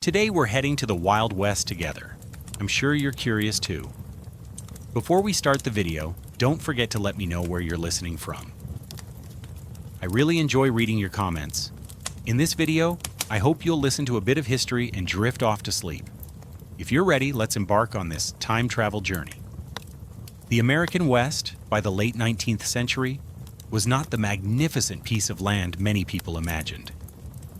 Today we're heading to the Wild West together. I'm sure you're curious too. Before we start the video, don't forget to let me know where you're listening from. I really enjoy reading your comments. In this video, I hope you'll listen to a bit of history and drift off to sleep. If you're ready, let's embark on this time travel journey. The American West, by the late 19th century, was not the magnificent piece of land many people imagined.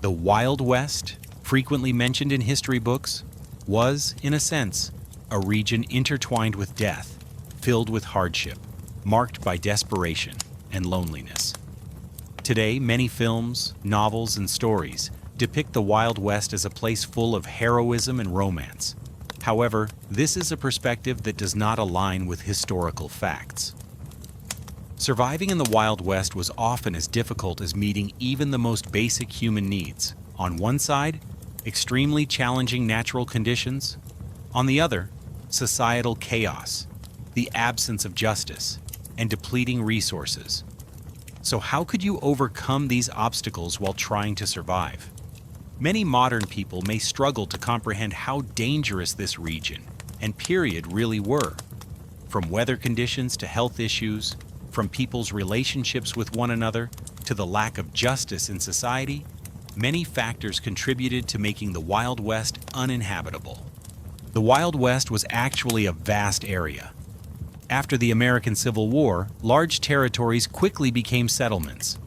The Wild West, frequently mentioned in history books, was, in a sense, a region intertwined with death, filled with hardship, marked by desperation and loneliness. Today, many films, novels, and stories depict the Wild West as a place full of heroism and romance. However, this is a perspective that does not align with historical facts. Surviving in the Wild West was often as difficult as meeting even the most basic human needs. On one side, extremely challenging natural conditions. On the other, societal chaos, the absence of justice, and depleting resources. So how could you overcome these obstacles while trying to survive? Many modern people may struggle to comprehend how dangerous this region and period really were. From weather conditions to health issues, from people's relationships with one another to the lack of justice in society, many factors contributed to making the Wild West uninhabitable. The Wild West was actually a vast area. After the American Civil War, large territories quickly became settlements.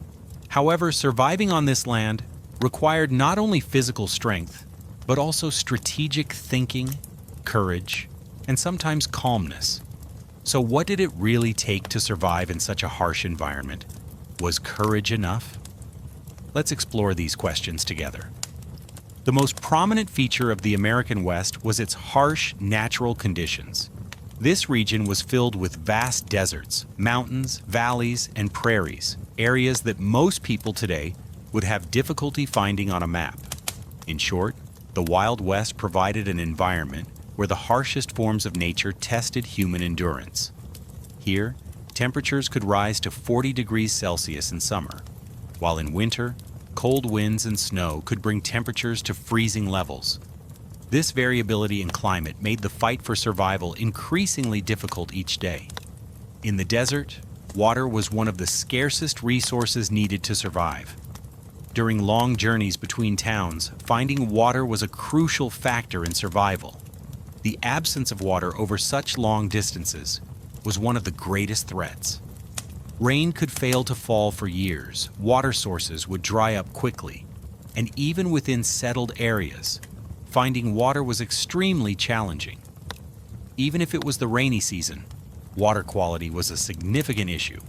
However, surviving on this land required not only physical strength, but also strategic thinking, courage, and sometimes calmness. So what did it really take to survive in such a harsh environment? Was courage enough? Let's explore these questions together. The most prominent feature of the American West was its harsh natural conditions. This region was filled with vast deserts, mountains, valleys, and prairies, areas that most people today would have difficulty finding on a map. In short, the Wild West provided an environment where the harshest forms of nature tested human endurance. Here, temperatures could rise to 40 degrees Celsius in summer, while in winter, cold winds and snow could bring temperatures to freezing levels. This variability in climate made the fight for survival increasingly difficult each day. In the desert, water was one of the scarcest resources needed to survive. During long journeys between towns, finding water was a crucial factor in survival. The absence of water over such long distances was one of the greatest threats. Rain could fail to fall for years, water sources would dry up quickly, and even within settled areas, finding water was extremely challenging. Even if it was the rainy season, water quality was a significant issue.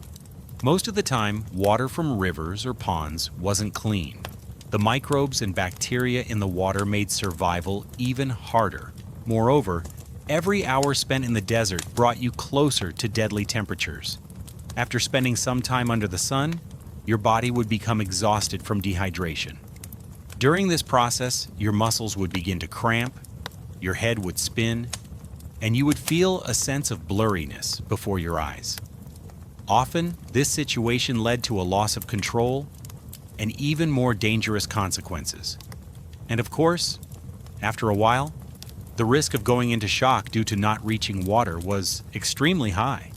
Most of the time, water from rivers or ponds wasn't clean. The microbes and bacteria in the water made survival even harder. Moreover, every hour spent in the desert brought you closer to deadly temperatures. After spending some time under the sun, your body would become exhausted from dehydration. During this process, your muscles would begin to cramp, your head would spin, and you would feel a sense of blurriness before your eyes. Often, this situation led to a loss of control and even more dangerous consequences. And of course, after a while, the risk of going into shock due to not reaching water was extremely high.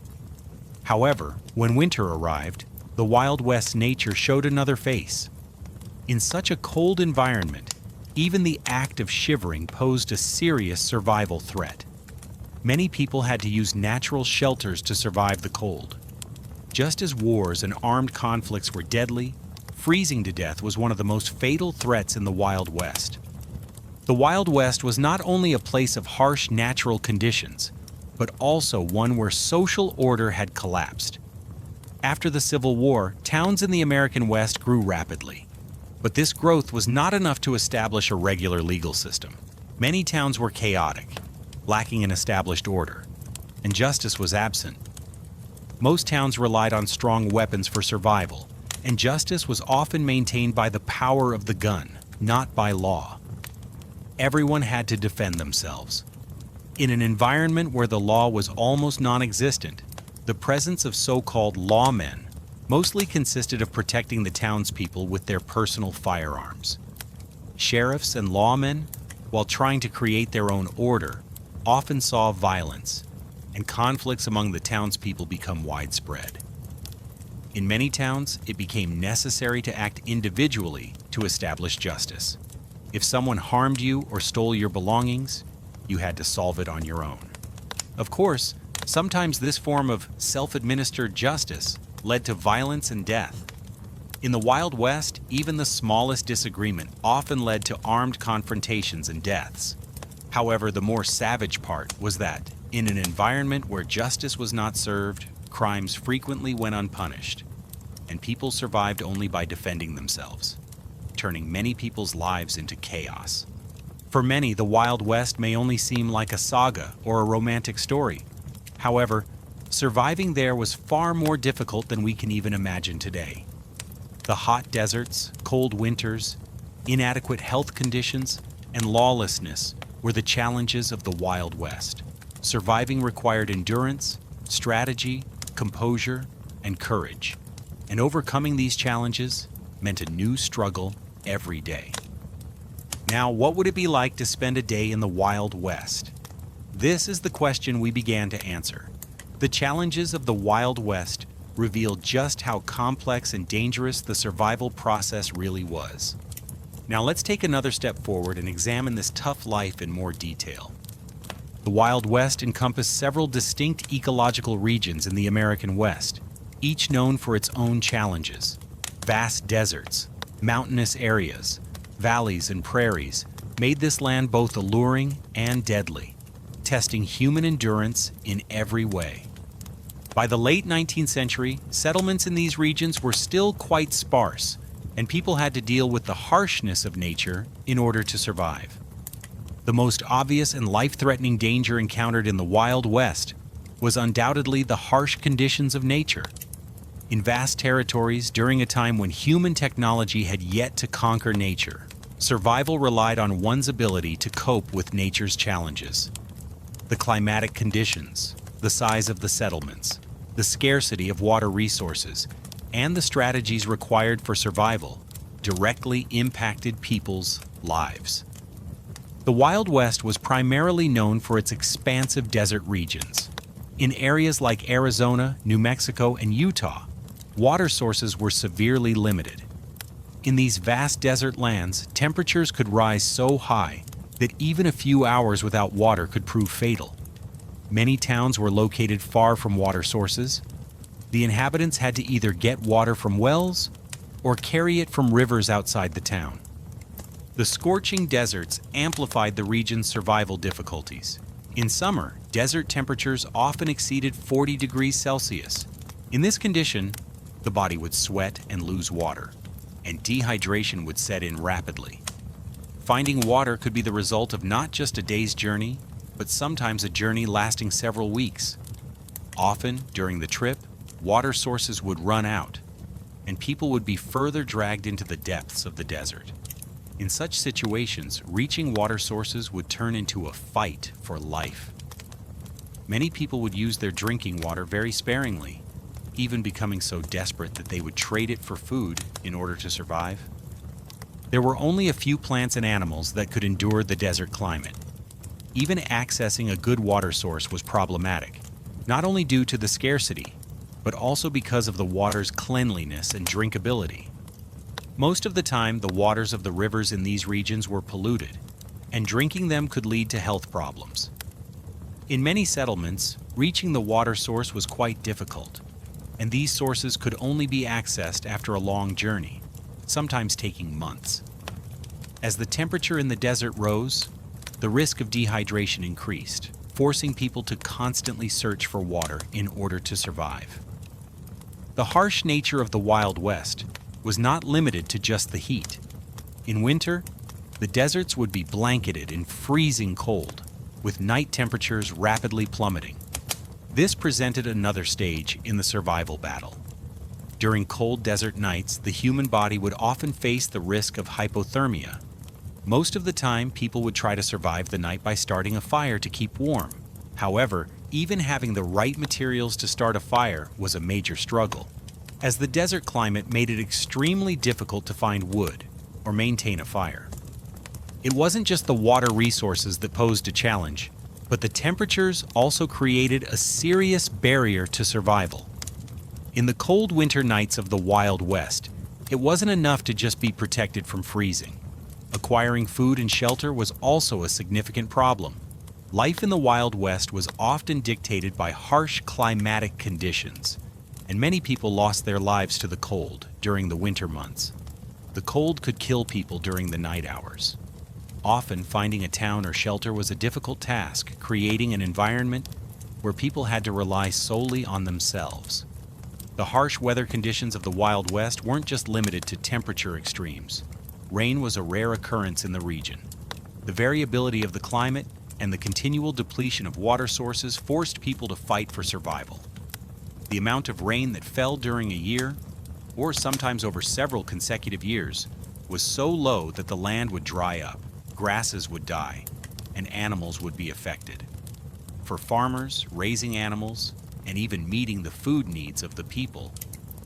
However, when winter arrived, the Wild West nature showed another face. In such a cold environment, even the act of shivering posed a serious survival threat. Many people had to use natural shelters to survive the cold. Just as wars and armed conflicts were deadly, freezing to death was one of the most fatal threats in the Wild West. The Wild West was not only a place of harsh natural conditions, but also one where social order had collapsed. After the Civil War, towns in the American West grew rapidly. But this growth was not enough to establish a regular legal system. Many towns were chaotic, lacking an established order, and justice was absent. Most towns relied on strong weapons for survival, and justice was often maintained by the power of the gun, not by law. Everyone had to defend themselves. In an environment where the law was almost non-existent, the presence of so-called lawmen mostly consisted of protecting the townspeople with their personal firearms. Sheriffs and lawmen while trying to create their own order, often saw violence, and conflicts among the townspeople become widespread. In many towns, it became necessary to act individually to establish justice. If someone harmed you or stole your belongings, you had to solve it on your own. Of course, sometimes this form of self-administered justice led to violence and death. In the Wild West, even the smallest disagreement often led to armed confrontations and deaths. However, the more savage part was that, in an environment where justice was not served, crimes frequently went unpunished, and people survived only by defending themselves, turning many people's lives into chaos. For many, the Wild West may only seem like a saga or a romantic story. However, surviving there was far more difficult than we can even imagine today. The hot deserts, cold winters, inadequate health conditions, and lawlessness were the challenges of the Wild West. Surviving required endurance, strategy, composure, and courage. And overcoming these challenges meant a new struggle every day. Now, what would it be like to spend a day in the Wild West? This is the question we began to answer. The challenges of the Wild West reveal just how complex and dangerous the survival process really was. Now let's take another step forward and examine this tough life in more detail. The Wild West encompassed several distinct ecological regions in the American West, each known for its own challenges. Vast deserts, mountainous areas, valleys, and prairies made this land both alluring and deadly, testing human endurance in every way. By the late 19th century, settlements in these regions were still quite sparse, and people had to deal with the harshness of nature in order to survive. The most obvious and life-threatening danger encountered in the Wild West was undoubtedly the harsh conditions of nature. In vast territories, during a time when human technology had yet to conquer nature, survival relied on one's ability to cope with nature's challenges. The climatic conditions, the size of the settlements, the scarcity of water resources, and the strategies required for survival directly impacted people's lives. The Wild West was primarily known for its expansive desert regions. In areas like Arizona, New Mexico, and Utah, water sources were severely limited. In these vast desert lands, temperatures could rise so high that even a few hours without water could prove fatal. Many towns were located far from water sources. The inhabitants had to either get water from wells or carry it from rivers outside the town. The scorching deserts amplified the region's survival difficulties. In summer, desert temperatures often exceeded 40 degrees Celsius. In this condition, the body would sweat and lose water, and dehydration would set in rapidly. Finding water could be the result of not just a day's journey, but sometimes a journey lasting several weeks. Often, during the trip, water sources would run out, and people would be further dragged into the depths of the desert. In such situations, reaching water sources would turn into a fight for life. Many people would use their drinking water very sparingly, even becoming so desperate that they would trade it for food in order to survive. There were only a few plants and animals that could endure the desert climate. Even accessing a good water source was problematic, not only due to the scarcity, but also because of the water's cleanliness and drinkability. Most of the time, the waters of the rivers in these regions were polluted, and drinking them could lead to health problems. In many settlements, reaching the water source was quite difficult, and these sources could only be accessed after a long journey, sometimes taking months. As the temperature in the desert rose, the risk of dehydration increased, forcing people to constantly search for water in order to survive. The harsh nature of the Wild West was not limited to just the heat. In winter, the deserts would be blanketed in freezing cold, with night temperatures rapidly plummeting. This presented another stage in the survival battle. During cold desert nights, the human body would often face the risk of hypothermia. Most of the time, people would try to survive the night by starting a fire to keep warm. However, even having the right materials to start a fire was a major struggle, as the desert climate made it extremely difficult to find wood or maintain a fire. It wasn't just the water resources that posed a challenge, but the temperatures also created a serious barrier to survival. In the cold winter nights of the Wild West, it wasn't enough to just be protected from freezing. Acquiring food and shelter was also a significant problem. Life in the Wild West was often dictated by harsh climatic conditions, and many people lost their lives to the cold during the winter months. The cold could kill people during the night hours. Often, finding a town or shelter was a difficult task, creating an environment where people had to rely solely on themselves. The harsh weather conditions of the Wild West weren't just limited to temperature extremes. Rain was a rare occurrence in the region. The variability of the climate and the continual depletion of water sources forced people to fight for survival. The amount of rain that fell during a year, or sometimes over several consecutive years, was so low that the land would dry up, grasses would die, and animals would be affected. For farmers, raising animals, and even meeting the food needs of the people,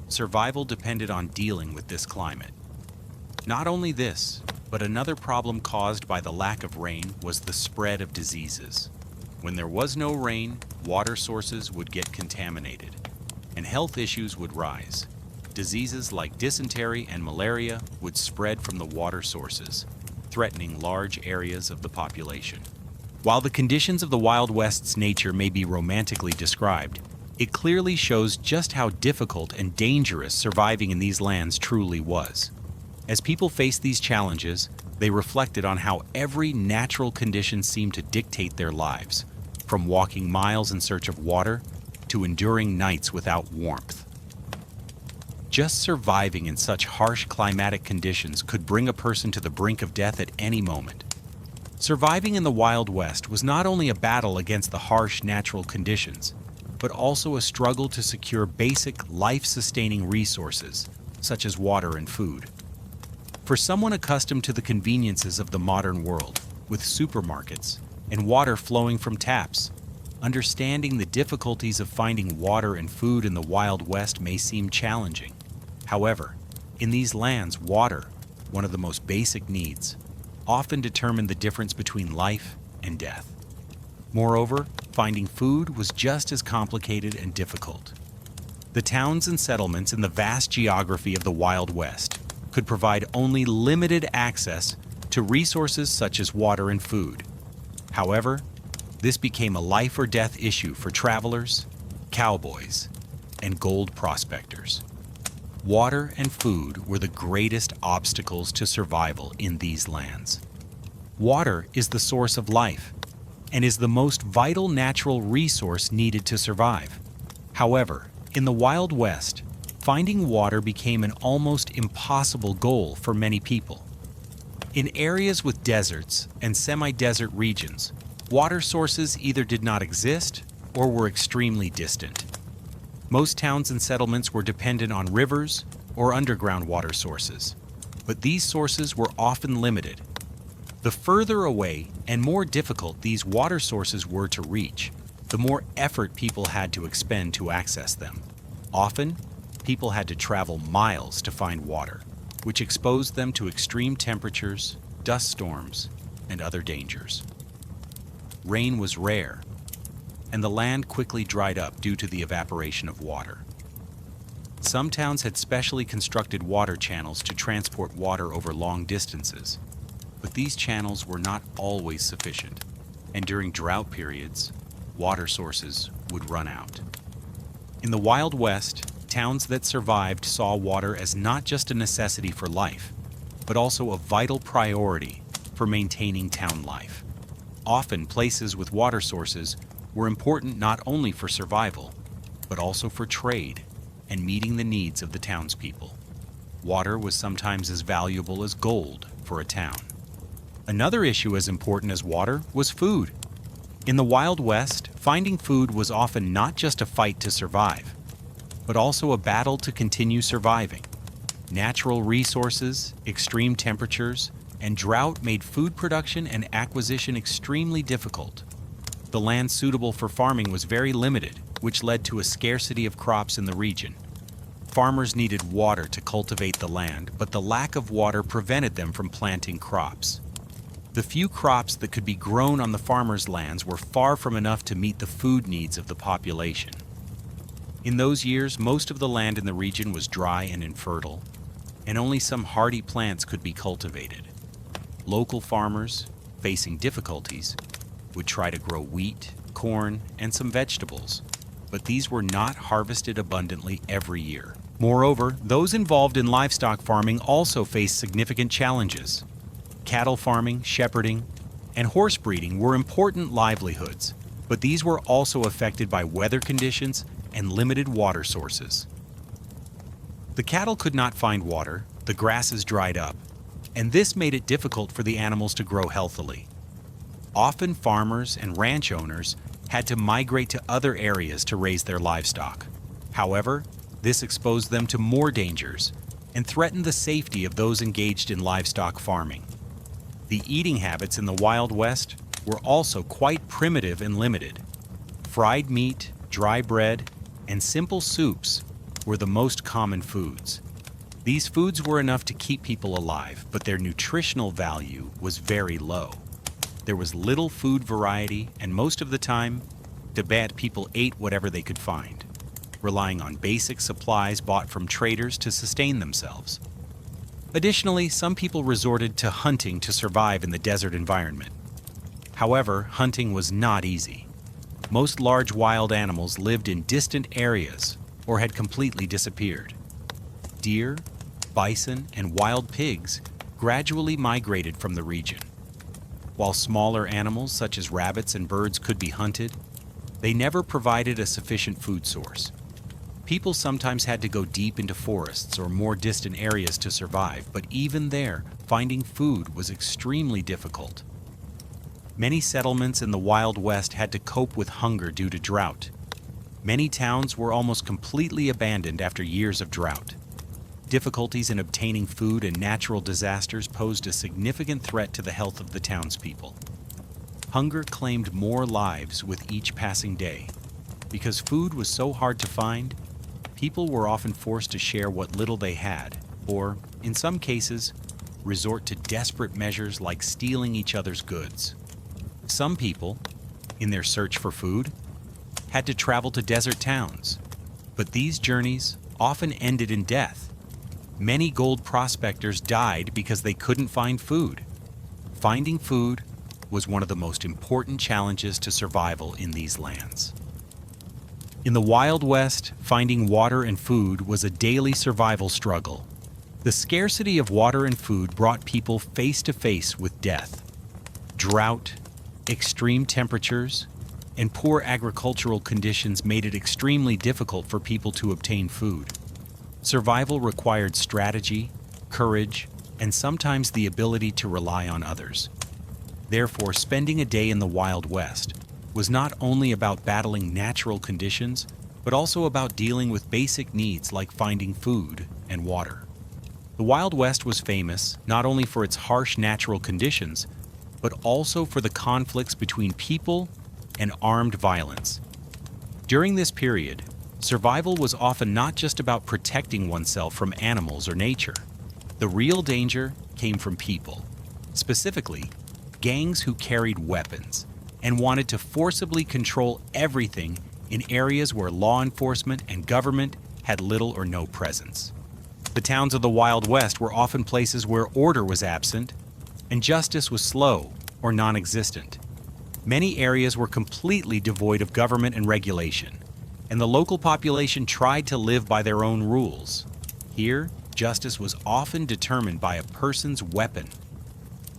survival depended on dealing with this climate. Not only this, but another problem caused by the lack of rain was the spread of diseases. When there was no rain, water sources would get contaminated, and health issues would rise. Diseases like dysentery and malaria would spread from the water sources, threatening large areas of the population. While the conditions of the Wild West's nature may be romantically described, it clearly shows just how difficult and dangerous surviving in these lands truly was. As people faced these challenges, they reflected on how every natural condition seemed to dictate their lives, from walking miles in search of water to enduring nights without warmth. Just surviving in such harsh climatic conditions could bring a person to the brink of death at any moment. Surviving in the Wild West was not only a battle against the harsh natural conditions, but also a struggle to secure basic life-sustaining resources, such as water and food. For someone accustomed to the conveniences of the modern world, with supermarkets and water flowing from taps, understanding the difficulties of finding water and food in the Wild West may seem challenging. However, in these lands, water, one of the most basic needs, often determined the difference between life and death. Moreover, finding food was just as complicated and difficult. The towns and settlements in the vast geography of the Wild West could provide only limited access to resources such as water and food. However, this became a life or death issue for travelers, cowboys, and gold prospectors. Water and food were the greatest obstacles to survival in these lands. Water is the source of life and is the most vital natural resource needed to survive. However, in the Wild West, finding water became an almost impossible goal for many people. In areas with deserts and semi-desert regions, water sources either did not exist or were extremely distant. Most towns and settlements were dependent on rivers or underground water sources, but these sources were often limited. The further away and more difficult these water sources were to reach, the more effort people had to expend to access them. Often, people had to travel miles to find water, which exposed them to extreme temperatures, dust storms, and other dangers. Rain was rare, and the land quickly dried up due to the evaporation of water. Some towns had specially constructed water channels to transport water over long distances, but these channels were not always sufficient, and during drought periods, water sources would run out. In the Wild West, towns that survived saw water as not just a necessity for life, but also a vital priority for maintaining town life. Often, places with water sources were important not only for survival, but also for trade and meeting the needs of the townspeople. Water was sometimes as valuable as gold for a town. Another issue as important as water was food. In the Wild West, finding food was often not just a fight to survive, but also a battle to continue surviving. Natural resources, extreme temperatures, and drought made food production and acquisition extremely difficult. The land suitable for farming was very limited, which led to a scarcity of crops in the region. Farmers needed water to cultivate the land, but the lack of water prevented them from planting crops. The few crops that could be grown on the farmers' lands were far from enough to meet the food needs of the population. In those years, most of the land in the region was dry and infertile, and only some hardy plants could be cultivated. Local farmers, facing difficulties, would try to grow wheat, corn, and some vegetables, but these were not harvested abundantly every year. Moreover, those involved in livestock farming also faced significant challenges. Cattle farming, shepherding, and horse breeding were important livelihoods, but these were also affected by weather conditions and limited water sources. The cattle could not find water, the grasses dried up, and this made it difficult for the animals to grow healthily. Often farmers and ranch owners had to migrate to other areas to raise their livestock. However, this exposed them to more dangers and threatened the safety of those engaged in livestock farming. The eating habits in the Wild West were also quite primitive and limited. Fried meat, dry bread, and simple soups were the most common foods. These foods were enough to keep people alive, but their nutritional value was very low. There was little food variety, and most of the time, the bad people ate whatever they could find, relying on basic supplies bought from traders to sustain themselves. Additionally, some people resorted to hunting to survive in the desert environment. However, hunting was not easy. Most large wild animals lived in distant areas or had completely disappeared. Deer, bison, and wild pigs gradually migrated from the region. While smaller animals such as rabbits and birds could be hunted, they never provided a sufficient food source. People sometimes had to go deep into forests or more distant areas to survive, but even there, finding food was extremely difficult. Many settlements in the Wild West had to cope with hunger due to drought. Many towns were almost completely abandoned after years of drought. Difficulties in obtaining food and natural disasters posed a significant threat to the health of the townspeople. Hunger claimed more lives with each passing day. Because food was so hard to find, people were often forced to share what little they had, or, in some cases, resort to desperate measures like stealing each other's goods. Some people, in their search for food, had to travel to desert towns, but these journeys often ended in death. Many gold prospectors died because they couldn't find food. Finding food was one of the most important challenges to survival in these lands. In the Wild West, finding water and food was a daily survival struggle. The scarcity of water and food brought people face to face with death. Drought, extreme temperatures, and poor agricultural conditions made it extremely difficult for people to obtain food. Survival required strategy, courage, and sometimes the ability to rely on others. Therefore, spending a day in the Wild West was not only about battling natural conditions, but also about dealing with basic needs like finding food and water. The Wild West was famous not only for its harsh natural conditions, but also for the conflicts between people and armed violence. During this period, survival was often not just about protecting oneself from animals or nature. The real danger came from people, specifically gangs who carried weapons and wanted to forcibly control everything in areas where law enforcement and government had little or no presence. The towns of the Wild West were often places where order was absent and justice was slow or non-existent. Many areas were completely devoid of government and regulation, and the local population tried to live by their own rules. Here, justice was often determined by a person's weapon.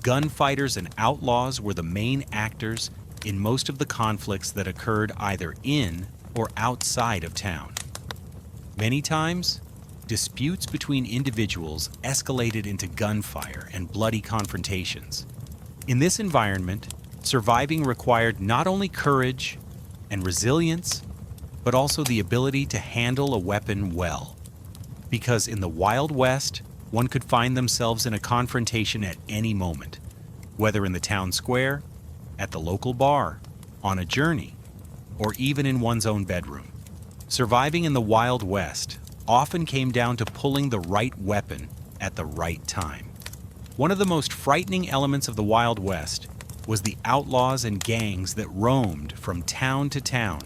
Gunfighters and outlaws were the main actors in most of the conflicts that occurred either in or outside of town. Many times, disputes between individuals escalated into gunfire and bloody confrontations. In this environment, surviving required not only courage and resilience, but also the ability to handle a weapon well. Because in the Wild West, one could find themselves in a confrontation at any moment, whether in the town square, at the local bar, on a journey, or even in one's own bedroom. Surviving in the Wild West often came down to pulling the right weapon at the right time. One of the most frightening elements of the Wild West was the outlaws and gangs that roamed from town to town,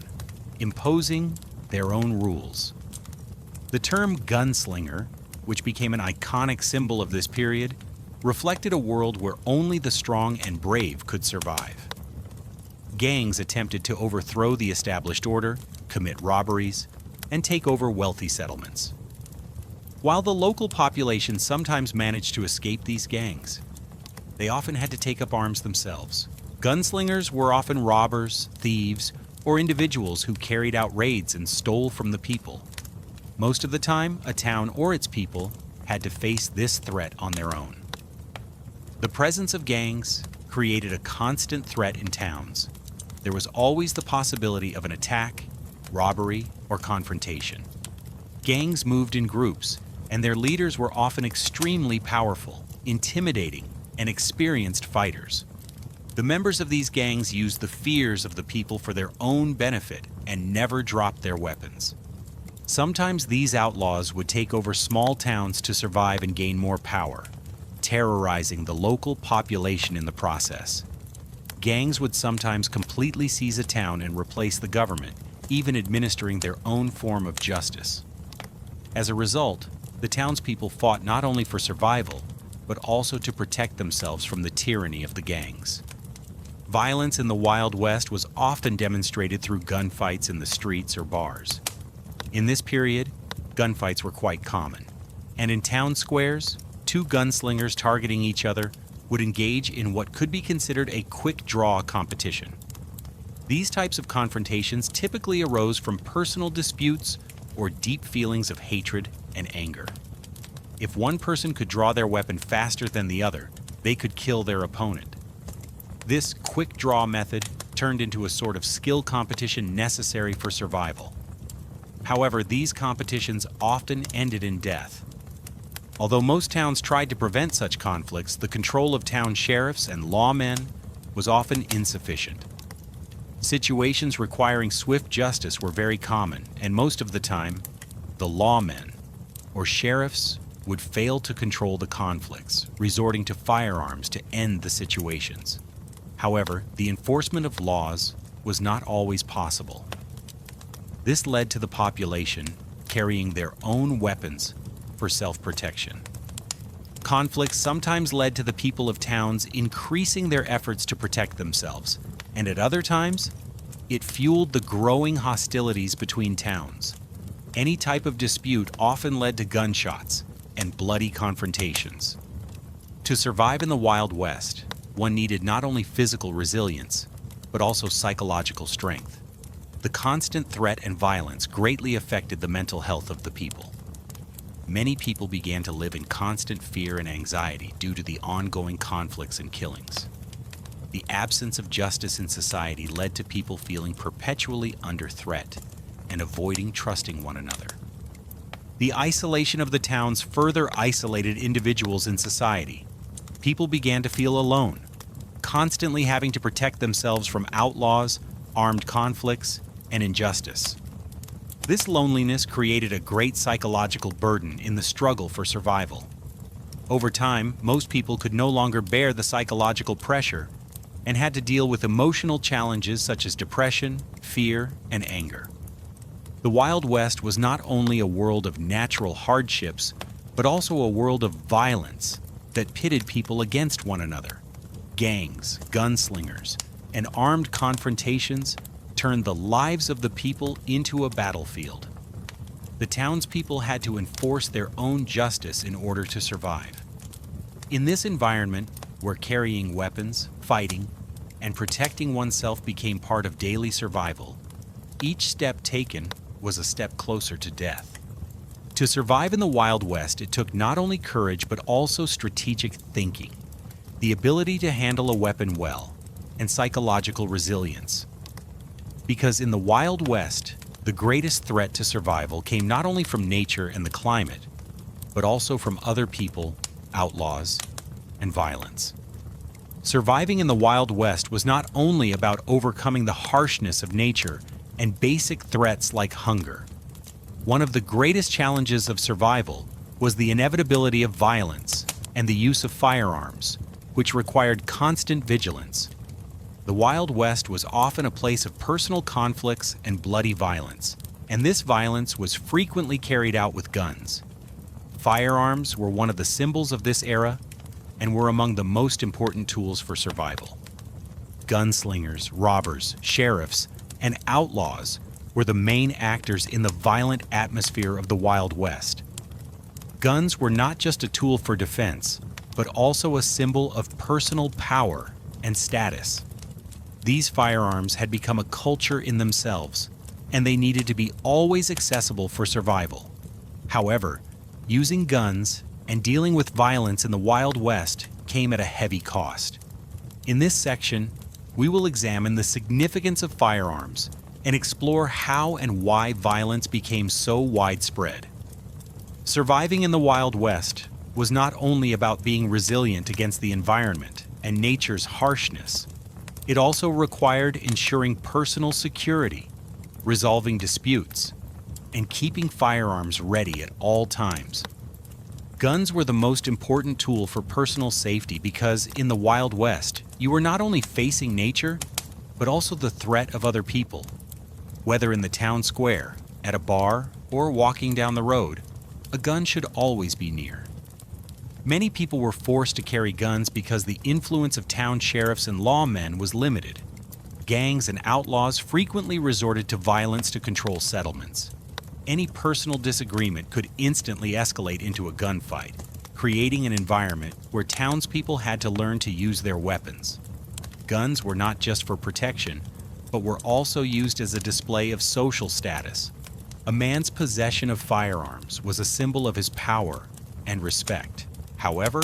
imposing their own rules. The term gunslinger, which became an iconic symbol of this period, reflected a world where only the strong and brave could survive. Gangs attempted to overthrow the established order, commit robberies, and take over wealthy settlements. While the local population sometimes managed to escape these gangs, they often had to take up arms themselves. Gunslingers were often robbers, thieves, or individuals who carried out raids and stole from the people. Most of the time, a town or its people had to face this threat on their own. The presence of gangs created a constant threat in towns. There was always the possibility of an attack, robbery, or confrontation. Gangs moved in groups, and their leaders were often extremely powerful, intimidating, and experienced fighters. The members of these gangs used the fears of the people for their own benefit and never dropped their weapons. Sometimes these outlaws would take over small towns to survive and gain more power, terrorizing the local population in the process. Gangs would sometimes completely seize a town and replace the government, even administering their own form of justice. As a result, the townspeople fought not only for survival, but also to protect themselves from the tyranny of the gangs. Violence in the Wild West was often demonstrated through gunfights in the streets or bars. In this period, gunfights were quite common, and in town squares, two gunslingers targeting each other would engage in what could be considered a quick draw competition. These types of confrontations typically arose from personal disputes or deep feelings of hatred and anger. If one person could draw their weapon faster than the other, they could kill their opponent. This quick draw method turned into a sort of skill competition necessary for survival. However, these competitions often ended in death. Although most towns tried to prevent such conflicts, the control of town sheriffs and lawmen was often insufficient. Situations requiring swift justice were very common, and most of the time, the lawmen, or sheriffs, would fail to control the conflicts, resorting to firearms to end the situations. However, the enforcement of laws was not always possible. This led to the population carrying their own weapons for self-protection. Conflicts sometimes led to the people of towns increasing their efforts to protect themselves, and at other times, it fueled the growing hostilities between towns. Any type of dispute often led to gunshots and bloody confrontations. To survive in the Wild West, one needed not only physical resilience, but also psychological strength. The constant threat and violence greatly affected the mental health of the people. Many people began to live in constant fear and anxiety due to the ongoing conflicts and killings. The absence of justice in society led to people feeling perpetually under threat and avoiding trusting one another. The isolation of the towns further isolated individuals in society. People began to feel alone, constantly having to protect themselves from outlaws, armed conflicts, and injustice. This loneliness created a great psychological burden in the struggle for survival. Over time, most people could no longer bear the psychological pressure and had to deal with emotional challenges such as depression, fear, and anger. The Wild West was not only a world of natural hardships, but also a world of violence that pitted people against one another. Gangs, gunslingers, and armed confrontations turned the lives of the people into a battlefield. The townspeople had to enforce their own justice in order to survive. In this environment, where carrying weapons, fighting, and protecting oneself became part of daily survival, each step taken was a step closer to death. To survive in the Wild West, it took not only courage but also strategic thinking, the ability to handle a weapon well, and psychological resilience. Because in the Wild West, the greatest threat to survival came not only from nature and the climate, but also from other people, outlaws, and violence. Surviving in the Wild West was not only about overcoming the harshness of nature and basic threats like hunger. One of the greatest challenges of survival was the inevitability of violence, and the use of firearms, which required constant vigilance. The Wild West was often a place of personal conflicts and bloody violence, and this violence was frequently carried out with guns. Firearms were one of the symbols of this era and were among the most important tools for survival. Gunslingers, robbers, sheriffs, and outlaws were the main actors in the violent atmosphere of the Wild West. Guns were not just a tool for defense, but also a symbol of personal power and status. These firearms had become a culture in themselves, and they needed to be always accessible for survival. However, using guns and dealing with violence in the Wild West came at a heavy cost. In this section, we will examine the significance of firearms and explore how and why violence became so widespread. Surviving in the Wild West was not only about being resilient against the environment and nature's harshness, it also required ensuring personal security, resolving disputes, and keeping firearms ready at all times. Guns were the most important tool for personal safety because in the Wild West, you were not only facing nature, but also the threat of other people. Whether in the town square, at a bar, or walking down the road, a gun should always be near. Many people were forced to carry guns because the influence of town sheriffs and lawmen was limited. Gangs and outlaws frequently resorted to violence to control settlements. Any personal disagreement could instantly escalate into a gunfight, creating an environment where townspeople had to learn to use their weapons. Guns were not just for protection, but were also used as a display of social status. A man's possession of firearms was a symbol of his power and respect. However,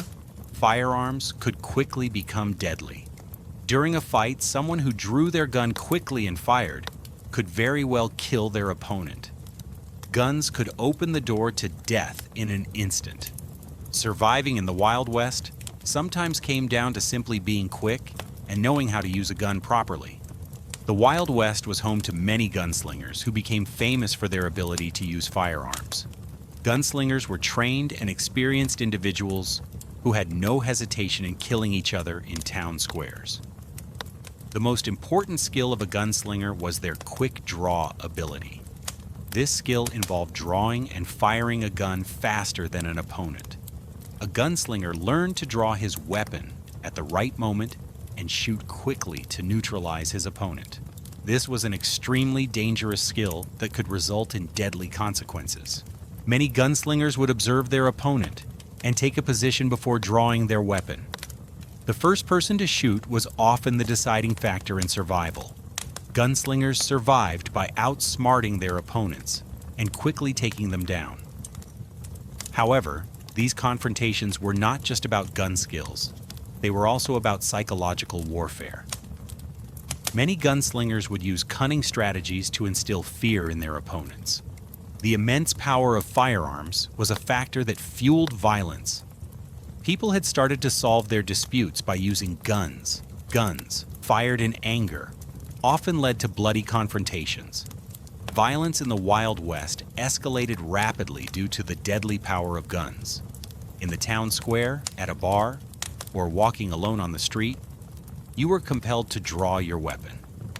firearms could quickly become deadly. During a fight, someone who drew their gun quickly and fired could very well kill their opponent. Guns could open the door to death in an instant. Surviving in the Wild West sometimes came down to simply being quick and knowing how to use a gun properly. The Wild West was home to many gunslingers who became famous for their ability to use firearms. Gunslingers were trained and experienced individuals who had no hesitation in killing each other in town squares. The most important skill of a gunslinger was their quick draw ability. This skill involved drawing and firing a gun faster than an opponent. A gunslinger learned to draw his weapon at the right moment and shoot quickly to neutralize his opponent. This was an extremely dangerous skill that could result in deadly consequences. Many gunslingers would observe their opponent and take a position before drawing their weapon. The first person to shoot was often the deciding factor in survival. Gunslingers survived by outsmarting their opponents and quickly taking them down. However, these confrontations were not just about gun skills. They were also about psychological warfare. Many gunslingers would use cunning strategies to instill fear in their opponents. The immense power of firearms was a factor that fueled violence. People had started to solve their disputes by using guns. Guns, fired in anger, often led to bloody confrontations. Violence in the Wild West escalated rapidly due to the deadly power of guns. In the town square, at a bar, or walking alone on the street, you were compelled to draw your weapon.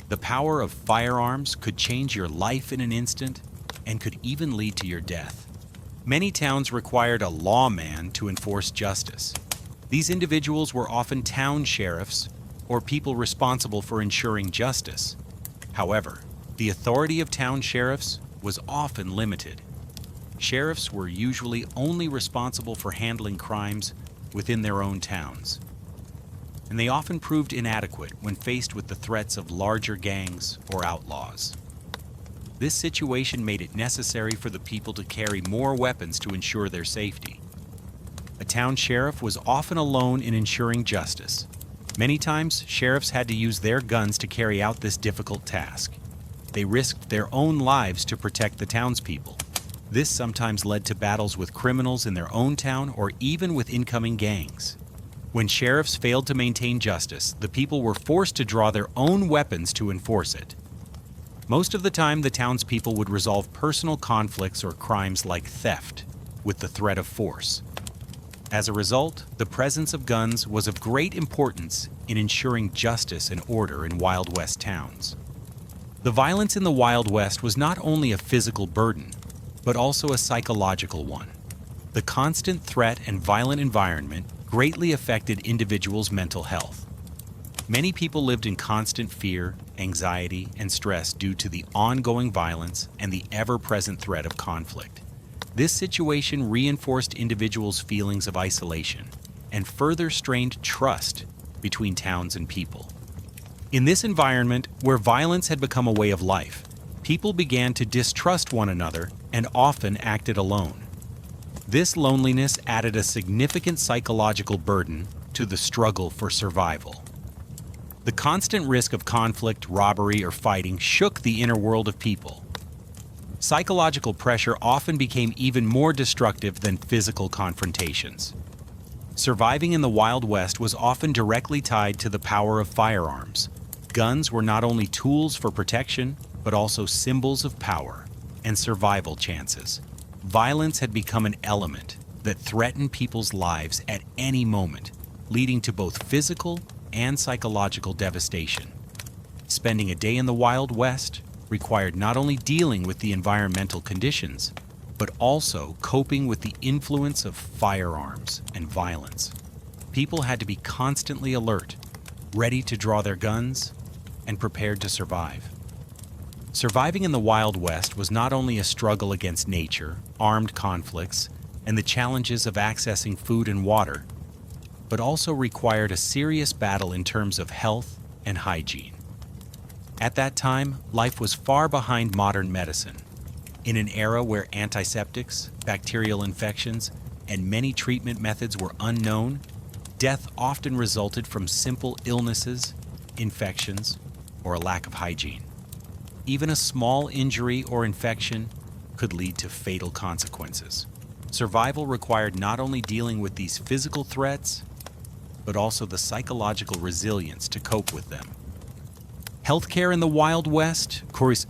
The power of firearms could change your life in an instant and could even lead to your death. Many towns required a lawman to enforce justice. These individuals were often town sheriffs or people responsible for ensuring justice. However, the authority of town sheriffs was often limited. Sheriffs were usually only responsible for handling crimes within their own towns, and they often proved inadequate when faced with the threats of larger gangs or outlaws. This situation made it necessary for the people to carry more weapons to ensure their safety. A town sheriff was often alone in ensuring justice. Many times, sheriffs had to use their guns to carry out this difficult task. They risked their own lives to protect the townspeople. This sometimes led to battles with criminals in their own town or even with incoming gangs. When sheriffs failed to maintain justice, the people were forced to draw their own weapons to enforce it. Most of the time, the townspeople would resolve personal conflicts or crimes like theft with the threat of force. As a result, the presence of guns was of great importance in ensuring justice and order in Wild West towns. The violence in the Wild West was not only a physical burden, but also a psychological one. The constant threat and violent environment greatly affected individuals' mental health. Many people lived in constant fear, anxiety, and stress due to the ongoing violence and the ever-present threat of conflict. This situation reinforced individuals' feelings of isolation and further strained trust between towns and people. In this environment, where violence had become a way of life, people began to distrust one another and often acted alone. This loneliness added a significant psychological burden to the struggle for survival. The constant risk of conflict, robbery, or fighting shook the inner world of people. Psychological pressure often became even more destructive than physical confrontations. Surviving in the Wild West was often directly tied to the power of firearms. Guns were not only tools for protection, but also symbols of power and survival chances. Violence had become an element that threatened people's lives at any moment, leading to both physical and psychological devastation. Spending a day in the Wild West required not only dealing with the environmental conditions, but also coping with the influence of firearms and violence. People had to be constantly alert, ready to draw their guns, and prepared to survive. Surviving in the Wild West was not only a struggle against nature, armed conflicts, and the challenges of accessing food and water, but also required a serious battle in terms of health and hygiene. At that time, life was far behind modern medicine. In an era where antiseptics, bacterial infections, and many treatment methods were unknown, death often resulted from simple illnesses, infections, or a lack of hygiene. Even a small injury or infection could lead to fatal consequences. Survival required not only dealing with these physical threats, but also the psychological resilience to cope with them. Healthcare in the Wild West, of course,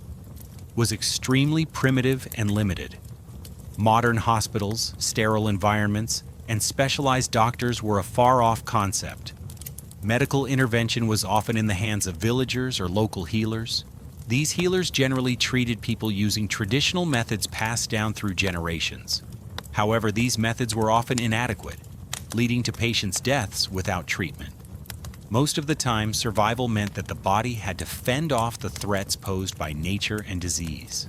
was extremely primitive and limited. Modern hospitals, sterile environments, and specialized doctors were a far-off concept. Medical intervention was often in the hands of villagers or local healers. These healers generally treated people using traditional methods passed down through generations. However, these methods were often inadequate, leading to patients' deaths without treatment. Most of the time, survival meant that the body had to fend off the threats posed by nature and disease.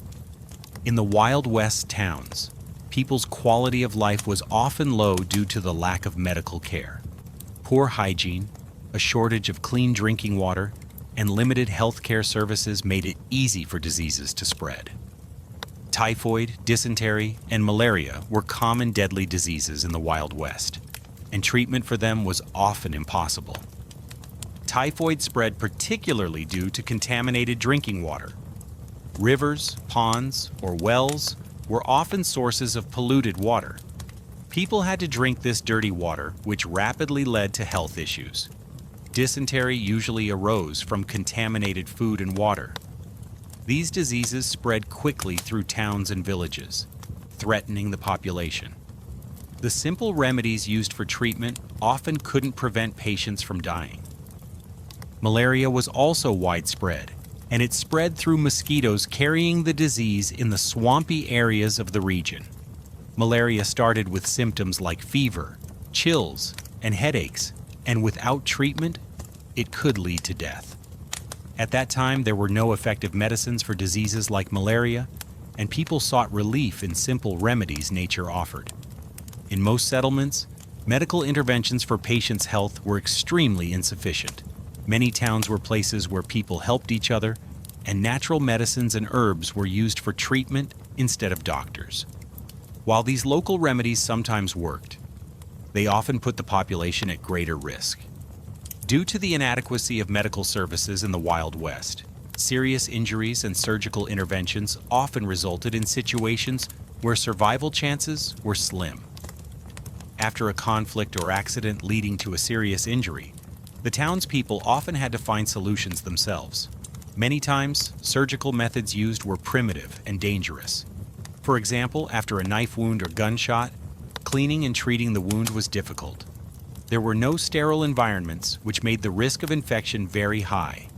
In the Wild West towns, people's quality of life was often low due to the lack of medical care. Poor hygiene, a shortage of clean drinking water, and limited healthcare services made it easy for diseases to spread. Typhoid, dysentery, and malaria were common deadly diseases in the Wild West, and treatment for them was often impossible. Typhoid spread particularly due to contaminated drinking water. Rivers, ponds, or wells were often sources of polluted water. People had to drink this dirty water, which rapidly led to health issues. Dysentery usually arose from contaminated food and water. These diseases spread quickly through towns and villages, threatening the population. The simple remedies used for treatment often couldn't prevent patients from dying. Malaria was also widespread, and it spread through mosquitoes carrying the disease in the swampy areas of the region. Malaria started with symptoms like fever, chills, and headaches, and without treatment, it could lead to death. At that time, there were no effective medicines for diseases like malaria, and people sought relief in simple remedies nature offered. In most settlements, medical interventions for patients' health were extremely insufficient. Many towns were places where people helped each other, and natural medicines and herbs were used for treatment instead of doctors. While these local remedies sometimes worked, they often put the population at greater risk. Due to the inadequacy of medical services in the Wild West, serious injuries and surgical interventions often resulted in situations where survival chances were slim. After a conflict or accident leading to a serious injury, the townspeople often had to find solutions themselves. Many times, surgical methods used were primitive and dangerous. For example, after a knife wound or gunshot, cleaning and treating the wound was difficult. There were no sterile environments, which made the risk of infection very high.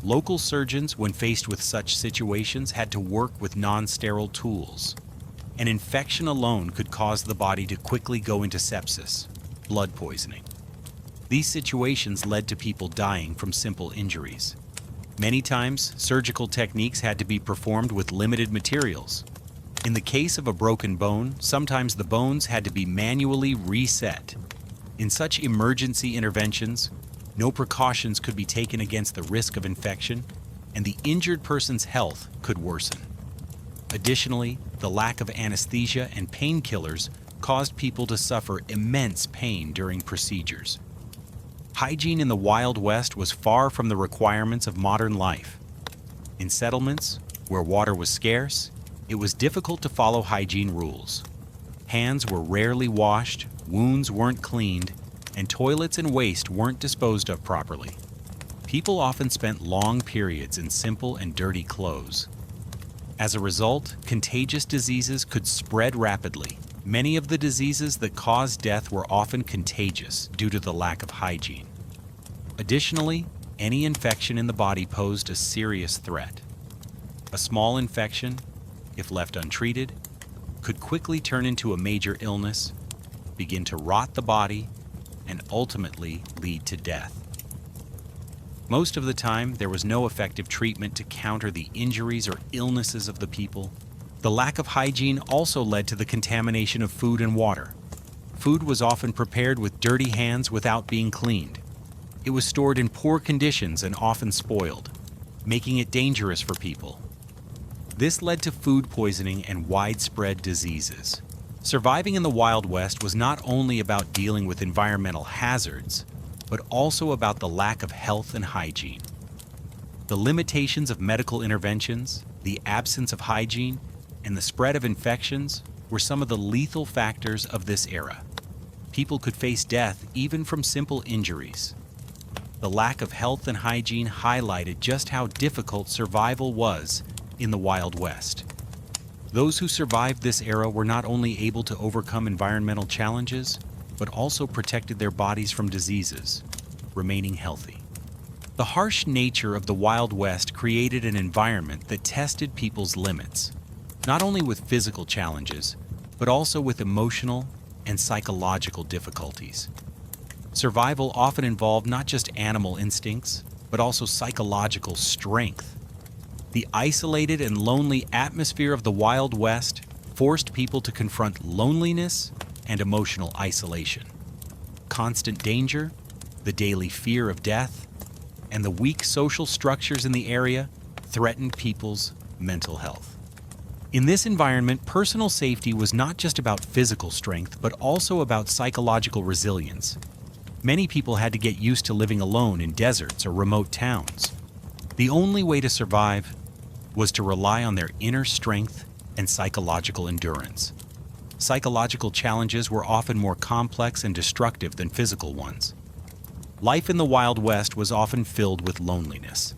Local surgeons, when faced with such situations, had to work with non-sterile tools. An infection alone could cause the body to quickly go into sepsis, blood poisoning. These situations led to people dying from simple injuries. Many times, surgical techniques had to be performed with limited materials. In the case of a broken bone, sometimes the bones had to be manually reset. In such emergency interventions, no precautions could be taken against the risk of infection, and the injured person's health could worsen. Additionally, the lack of anesthesia and painkillers caused people to suffer immense pain during procedures. Hygiene in the Wild West was far from the requirements of modern life. In settlements, where water was scarce, it was difficult to follow hygiene rules. Hands were rarely washed, wounds weren't cleaned, and toilets and waste weren't disposed of properly. People often spent long periods in simple and dirty clothes. As a result, contagious diseases could spread rapidly. Many of the diseases that caused death were often contagious due to the lack of hygiene. Additionally, any infection in the body posed a serious threat. A small infection, if left untreated, could quickly turn into a major illness, begin to rot the body, and ultimately lead to death. Most of the time, there was no effective treatment to counter the injuries or illnesses of the people. The lack of hygiene also led to the contamination of food and water. Food was often prepared with dirty hands without being cleaned. It was stored in poor conditions and often spoiled, making it dangerous for people. This led to food poisoning and widespread diseases. Surviving in the Wild West was not only about dealing with environmental hazards, but also about the lack of health and hygiene. The limitations of medical interventions, the absence of hygiene, and the spread of infections were some of the lethal factors of this era. People could face death even from simple injuries. The lack of health and hygiene highlighted just how difficult survival was in the Wild West. Those who survived this era were not only able to overcome environmental challenges, but also protected their bodies from diseases, remaining healthy. The harsh nature of the Wild West created an environment that tested people's limits, not only with physical challenges, but also with emotional and psychological difficulties. Survival often involved not just animal instincts, but also psychological strength. The isolated and lonely atmosphere of the Wild West forced people to confront loneliness and emotional isolation. Constant danger, the daily fear of death, and the weak social structures in the area threatened people's mental health. In this environment, personal safety was not just about physical strength, but also about psychological resilience. Many people had to get used to living alone in deserts or remote towns. The only way to survive was to rely on their inner strength and psychological endurance. Psychological challenges were often more complex and destructive than physical ones. Life in the Wild West was often filled with loneliness.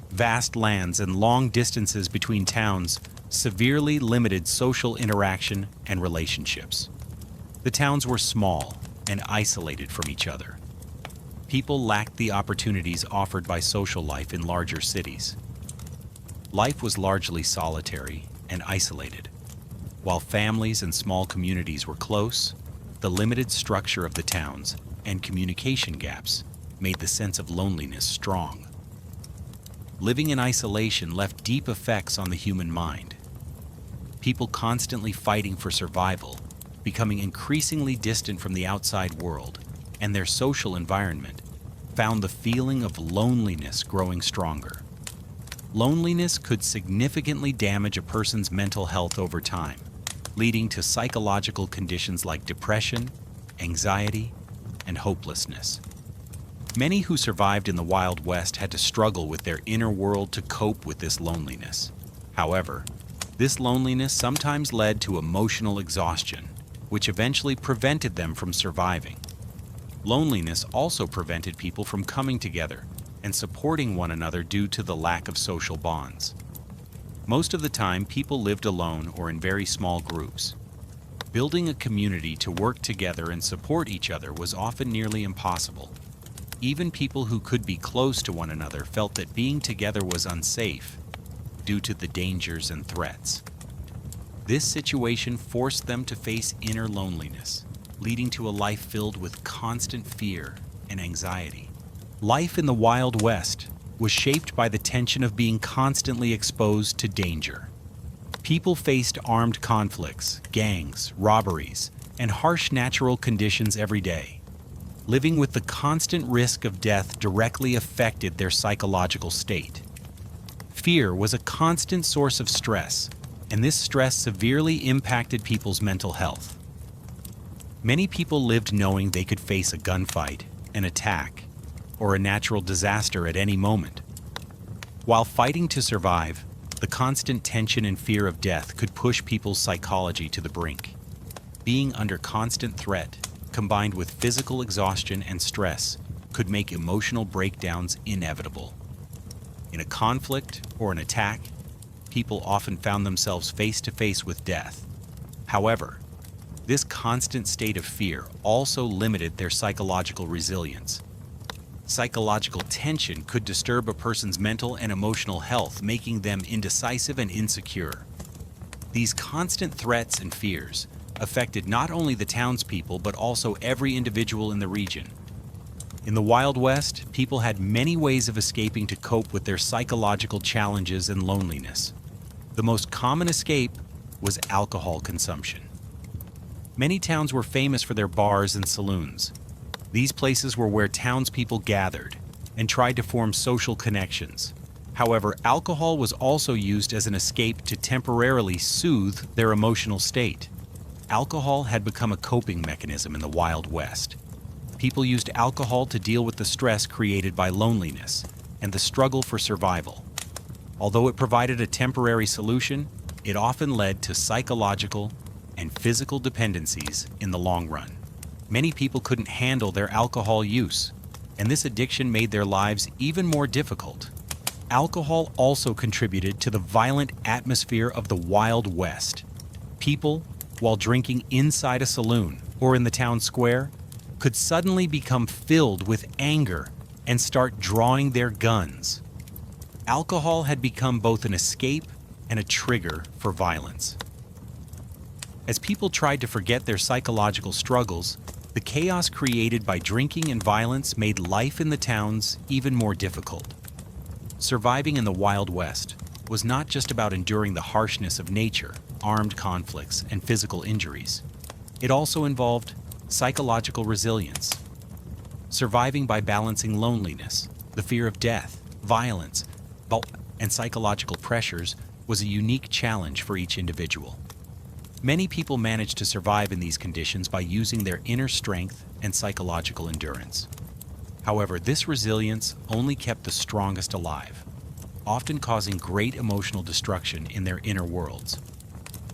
Vast lands and long distances between towns severely limited social interaction and relationships. The towns were small and isolated from each other. People lacked the opportunities offered by social life in larger cities. Life was largely solitary and isolated. While families and small communities were close, the limited structure of the towns and communication gaps made the sense of loneliness strong. Living in isolation left deep effects on the human mind. People constantly fighting for survival, becoming increasingly distant from the outside world, and their social environment, found the feeling of loneliness growing stronger. Loneliness could significantly damage a person's mental health over time, leading to psychological conditions like depression, anxiety, and hopelessness. Many who survived in the Wild West had to struggle with their inner world to cope with this loneliness. However, this loneliness sometimes led to emotional exhaustion, which eventually prevented them from surviving. Loneliness also prevented people from coming together and supporting one another due to the lack of social bonds. Most of the time, people lived alone or in very small groups. Building a community to work together and support each other was often nearly impossible. Even people who could be close to one another felt that being together was unsafe due to the dangers and threats. This situation forced them to face inner loneliness, leading to a life filled with constant fear and anxiety. Life in the Wild West was shaped by the tension of being constantly exposed to danger. People faced armed conflicts, gangs, robberies, and harsh natural conditions every day. Living with the constant risk of death directly affected their psychological state. Fear was a constant source of stress, and this stress severely impacted people's mental health. Many people lived knowing they could face a gunfight, an attack, or a natural disaster at any moment. While fighting to survive, the constant tension and fear of death could push people's psychology to the brink. Being under constant threat, combined with physical exhaustion and stress, could make emotional breakdowns inevitable. In a conflict or an attack, people often found themselves face to face with death. However, this constant state of fear also limited their psychological resilience. Psychological tension could disturb a person's mental and emotional health, making them indecisive and insecure. These constant threats and fears affected not only the townspeople but also every individual in the region. In the Wild West, people had many ways of escaping to cope with their psychological challenges and loneliness. The most common escape was alcohol consumption. Many towns were famous for their bars and saloons. These places were where townspeople gathered and tried to form social connections. However, alcohol was also used as an escape to temporarily soothe their emotional state. Alcohol had become a coping mechanism in the Wild West. People used alcohol to deal with the stress created by loneliness and the struggle for survival. Although it provided a temporary solution, it often led to psychological and physical dependencies in the long run. Many people couldn't handle their alcohol use, and this addiction made their lives even more difficult. Alcohol also contributed to the violent atmosphere of the Wild West. People, while drinking inside a saloon or in the town square, could suddenly become filled with anger and start drawing their guns. Alcohol had become both an escape and a trigger for violence. As people tried to forget their psychological struggles, the chaos created by drinking and violence made life in the towns even more difficult. Surviving in the Wild West was not just about enduring the harshness of nature, armed conflicts, and physical injuries. It also involved psychological resilience. Surviving by balancing loneliness, the fear of death, violence, and psychological pressures was a unique challenge for each individual. Many people managed to survive in these conditions by using their inner strength and psychological endurance. However, this resilience only kept the strongest alive, often causing great emotional destruction in their inner worlds.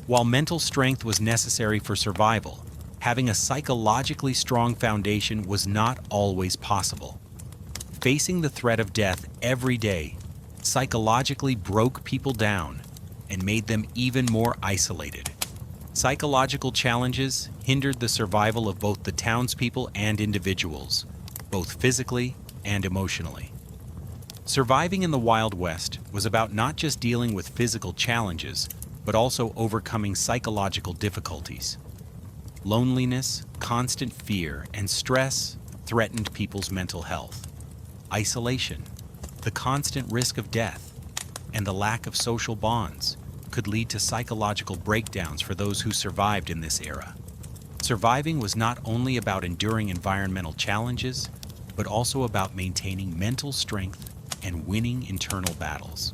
While mental strength was necessary for survival, having a psychologically strong foundation was not always possible. Facing the threat of death every day psychologically broke people down and made them even more isolated. Psychological challenges hindered the survival of both the townspeople and individuals, both physically and emotionally. Surviving in the Wild West was about not just dealing with physical challenges, but also overcoming psychological difficulties. Loneliness, constant fear, and stress threatened people's mental health. Isolation, the constant risk of death, and the lack of social bonds could lead to psychological breakdowns for those who survived in this era. Surviving was not only about enduring environmental challenges, but also about maintaining mental strength and winning internal battles.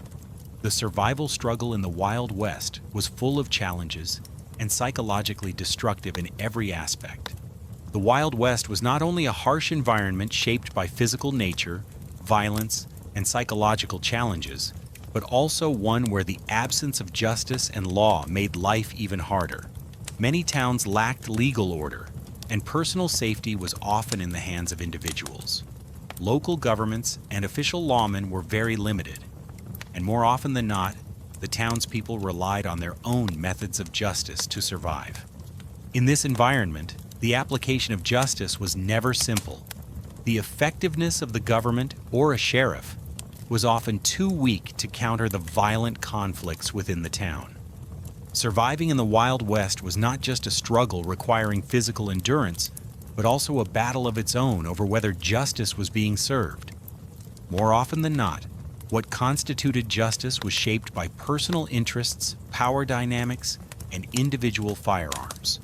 The survival struggle in the Wild West was full of challenges and psychologically destructive in every aspect. The Wild West was not only a harsh environment shaped by physical nature, violence, and psychological challenges, but also one where the absence of justice and law made life even harder. Many towns lacked legal order, and personal safety was often in the hands of individuals. Local governments and official lawmen were very limited, and more often than not, the townspeople relied on their own methods of justice to survive. In this environment, the application of justice was never simple. The effectiveness of the government or a sheriff was often too weak to counter the violent conflicts within the town. Surviving in the Wild West was not just a struggle requiring physical endurance, but also a battle of its own over whether justice was being served. More often than not, what constituted justice was shaped by personal interests, power dynamics, and individual firearms.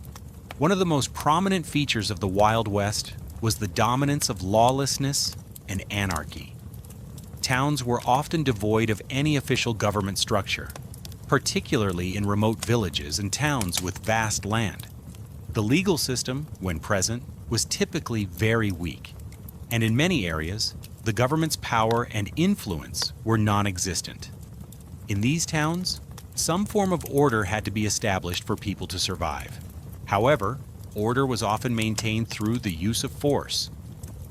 One of the most prominent features of the Wild West was the dominance of lawlessness and anarchy. Towns were often devoid of any official government structure, particularly in remote villages and towns with vast land. The legal system, when present, was typically very weak, and in many areas, the government's power and influence were non-existent. In these towns, some form of order had to be established for people to survive. However, order was often maintained through the use of force.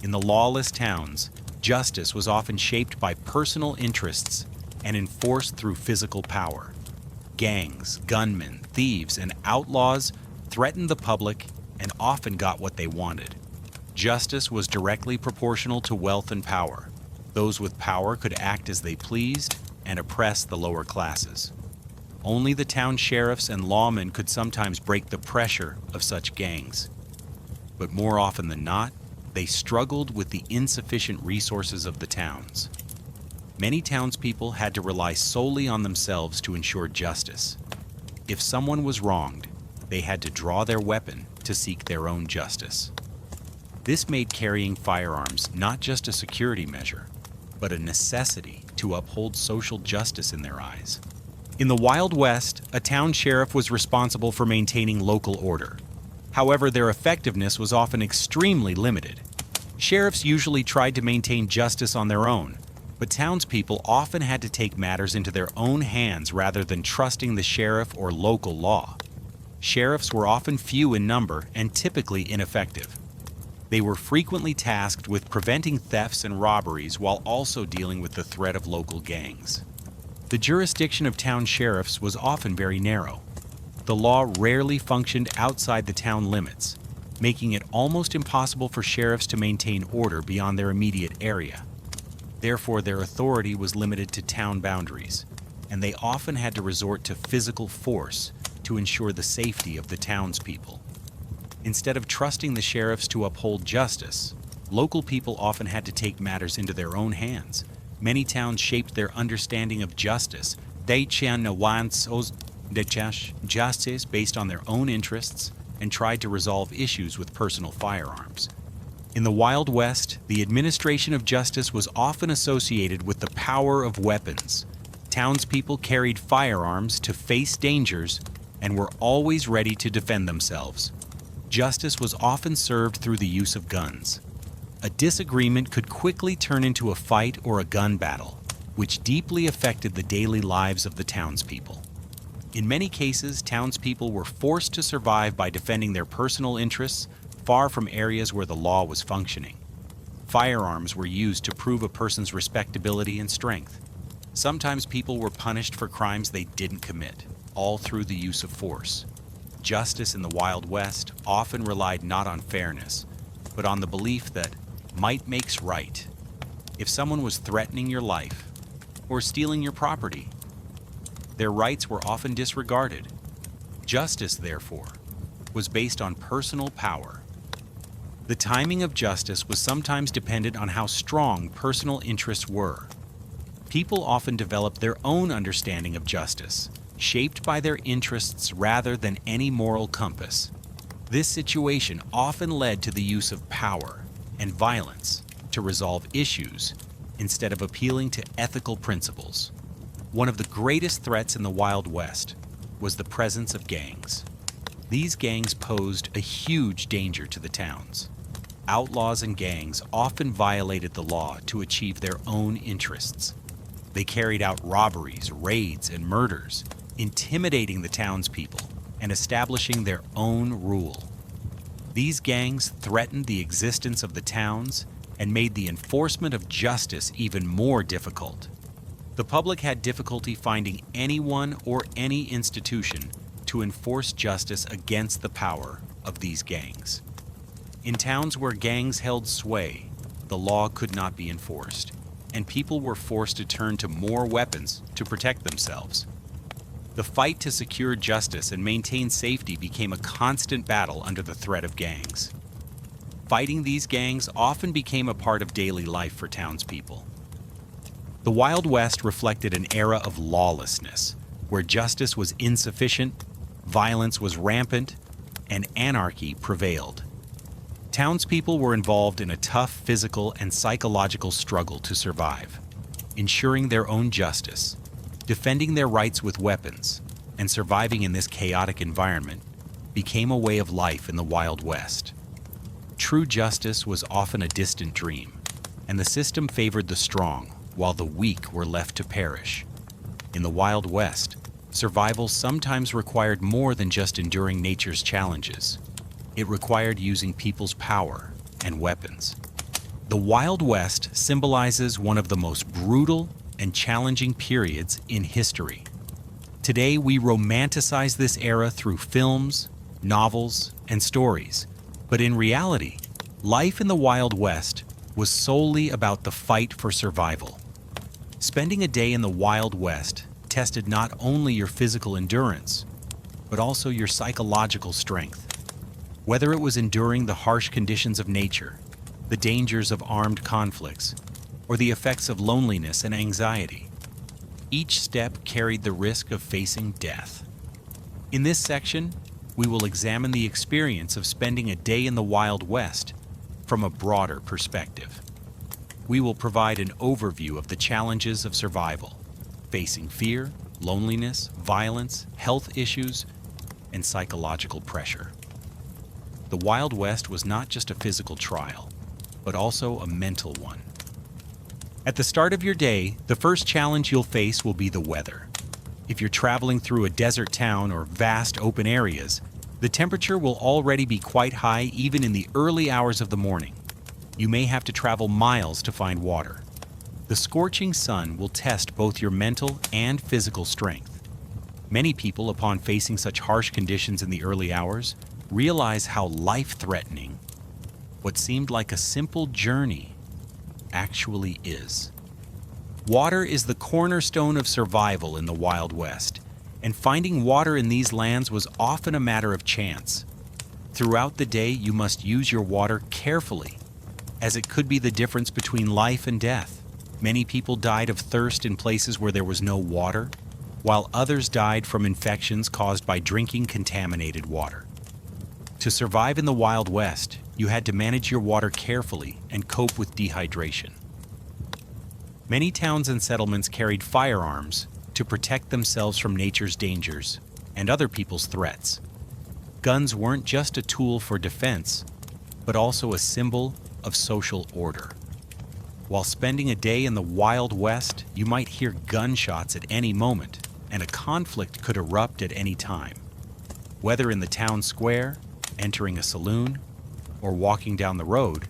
In the lawless towns, justice was often shaped by personal interests and enforced through physical power. Gangs, gunmen, thieves, and outlaws threatened the public and often got what they wanted. Justice was directly proportional to wealth and power. Those with power could act as they pleased and oppress the lower classes. Only the town sheriffs and lawmen could sometimes break the pressure of such gangs. But more often than not, they struggled with the insufficient resources of the towns. Many townspeople had to rely solely on themselves to ensure justice. If someone was wronged, they had to draw their weapon to seek their own justice. This made carrying firearms not just a security measure, but a necessity to uphold social justice in their eyes. In the Wild West, a town sheriff was responsible for maintaining local order. However, their effectiveness was often extremely limited. Sheriffs usually tried to maintain justice on their own, but townspeople often had to take matters into their own hands rather than trusting the sheriff or local law. Sheriffs were often few in number and typically ineffective. They were frequently tasked with preventing thefts and robberies while also dealing with the threat of local gangs. The jurisdiction of town sheriffs was often very narrow. The law rarely functioned outside the town limits, making it almost impossible for sheriffs to maintain order beyond their immediate area. Therefore, their authority was limited to town boundaries, and they often had to resort to physical force to ensure the safety of the townspeople. Instead of trusting the sheriffs to uphold justice, local people often had to take matters into their own hands. Many towns shaped their understanding of justice justice based on their own interests and tried to resolve issues with personal firearms. In the Wild West, the administration of justice was often associated with the power of weapons. Townspeople carried firearms to face dangers and were always ready to defend themselves. Justice was often served through the use of guns. A disagreement could quickly turn into a fight or a gun battle, which deeply affected the daily lives of the townspeople. In many cases, townspeople were forced to survive by defending their personal interests far from areas where the law was functioning. Firearms were used to prove a person's respectability and strength. Sometimes people were punished for crimes they didn't commit, all through the use of force. Justice in the Wild West often relied not on fairness, but on the belief that might makes right. If someone was threatening your life or stealing your property, their rights were often disregarded. Justice, therefore, was based on personal power. The timing of justice was sometimes dependent on how strong personal interests were. People often developed their own understanding of justice, shaped by their interests rather than any moral compass. This situation often led to the use of power and violence to resolve issues instead of appealing to ethical principles. One of the greatest threats in the Wild West was the presence of gangs. These gangs posed a huge danger to the towns. Outlaws and gangs often violated the law to achieve their own interests. They carried out robberies, raids, and murders, intimidating the townspeople and establishing their own rule. These gangs threatened the existence of the towns and made the enforcement of justice even more difficult. The public had difficulty finding anyone or any institution to enforce justice against the power of these gangs. In towns where gangs held sway, the law could not be enforced, and people were forced to turn to more weapons to protect themselves. The fight to secure justice and maintain safety became a constant battle under the threat of gangs. Fighting these gangs often became a part of daily life for townspeople. The Wild West reflected an era of lawlessness, where justice was insufficient, violence was rampant, and anarchy prevailed. Townspeople were involved in a tough physical and psychological struggle to survive, ensuring their own justice, defending their rights with weapons, and surviving in this chaotic environment became a way of life in the Wild West. True justice was often a distant dream, and the system favored the strong, while the weak were left to perish. In the Wild West, survival sometimes required more than just enduring nature's challenges. It required using people's power and weapons. The Wild West symbolizes one of the most brutal and challenging periods in history. Today, we romanticize this era through films, novels, and stories. But in reality, life in the Wild West was solely about the fight for survival. Spending a day in the Wild West tested not only your physical endurance, but also your psychological strength. Whether it was enduring the harsh conditions of nature, the dangers of armed conflicts, or the effects of loneliness and anxiety, each step carried the risk of facing death. In this section, we will examine the experience of spending a day in the Wild West from a broader perspective. We will provide an overview of the challenges of survival, facing fear, loneliness, violence, health issues, and psychological pressure. The Wild West was not just a physical trial, but also a mental one. At the start of your day, the first challenge you'll face will be the weather. If you're traveling through a desert town or vast open areas, the temperature will already be quite high even in the early hours of the morning. You may have to travel miles to find water. The scorching sun will test both your mental and physical strength. Many people, upon facing such harsh conditions in the early hours, realize how life-threatening what seemed like a simple journey actually is. Water is the cornerstone of survival in the Wild West, and finding water in these lands was often a matter of chance. Throughout the day, you must use your water carefully, as it could be the difference between life and death. Many people died of thirst in places where there was no water, while others died from infections caused by drinking contaminated water. To survive in the Wild West, you had to manage your water carefully and cope with dehydration. Many towns and settlements carried firearms to protect themselves from nature's dangers and other people's threats. Guns weren't just a tool for defense, but also a symbol of social order. While spending a day in the Wild West, you might hear gunshots at any moment, and a conflict could erupt at any time. Whether in the town square, entering a saloon, or walking down the road,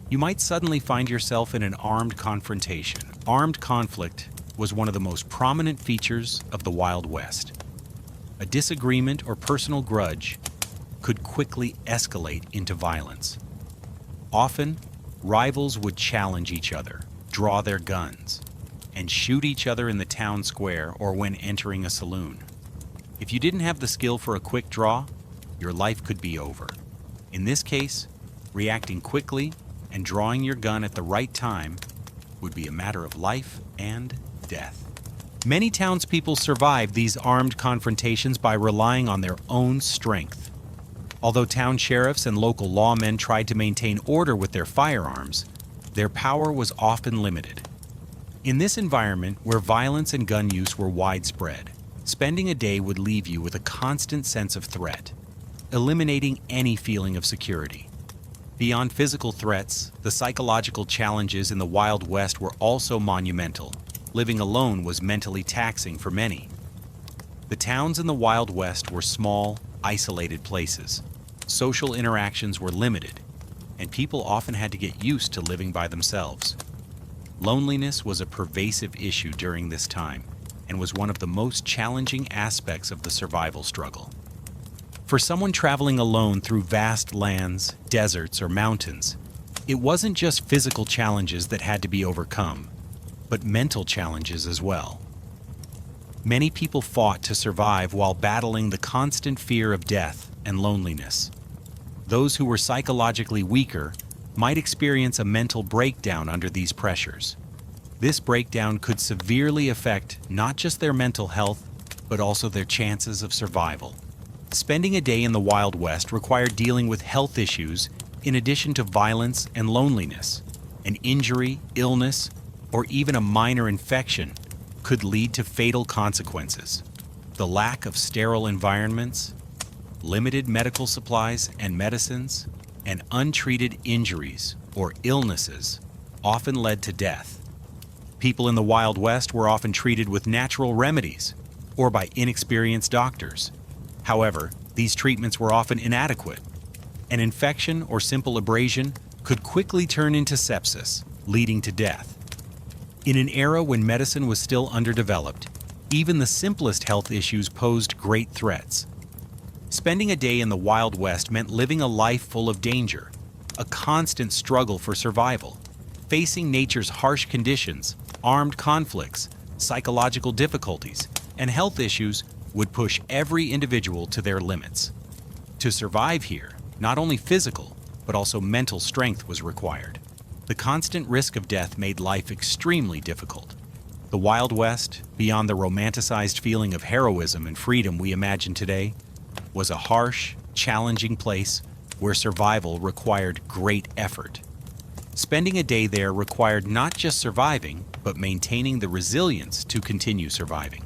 you might suddenly find yourself in an armed confrontation. Armed conflict was one of the most prominent features of the Wild West. A disagreement or personal grudge could quickly escalate into violence. Often, rivals would challenge each other, draw their guns, and shoot each other in the town square or when entering a saloon. If you didn't have the skill for a quick draw, your life could be over. In this case, reacting quickly and drawing your gun at the right time would be a matter of life and death. Many townspeople survived these armed confrontations by relying on their own strength. Although town sheriffs and local lawmen tried to maintain order with their firearms, their power was often limited. In this environment, where violence and gun use were widespread, spending a day would leave you with a constant sense of threat, eliminating any feeling of security. Beyond physical threats, the psychological challenges in the Wild West were also monumental. Living alone was mentally taxing for many. The towns in the Wild West were small, isolated places. Social interactions were limited, and people often had to get used to living by themselves. Loneliness was a pervasive issue during this time and was one of the most challenging aspects of the survival struggle. For someone traveling alone through vast lands, deserts, or mountains, it wasn't just physical challenges that had to be overcome, but mental challenges as well. Many people fought to survive while battling the constant fear of death and loneliness. Those who were psychologically weaker might experience a mental breakdown under these pressures. This breakdown could severely affect not just their mental health, but also their chances of survival. Spending a day in the Wild West required dealing with health issues in addition to violence and loneliness. An injury, illness, or even a minor infection could lead to fatal consequences. The lack of sterile environments, limited medical supplies and medicines, and untreated injuries or illnesses often led to death. People in the Wild West were often treated with natural remedies or by inexperienced doctors. However, these treatments were often inadequate. An infection or simple abrasion could quickly turn into sepsis, leading to death. In an era when medicine was still underdeveloped, even the simplest health issues posed great threats. Spending a day in the Wild West meant living a life full of danger, a constant struggle for survival, facing nature's harsh conditions, armed conflicts, psychological difficulties, and health issues would push every individual to their limits. To survive here, not only physical, but also mental strength was required. The constant risk of death made life extremely difficult. The Wild West, beyond the romanticized feeling of heroism and freedom we imagine today, was a harsh, challenging place where survival required great effort. Spending a day there required not just surviving, but maintaining the resilience to continue surviving.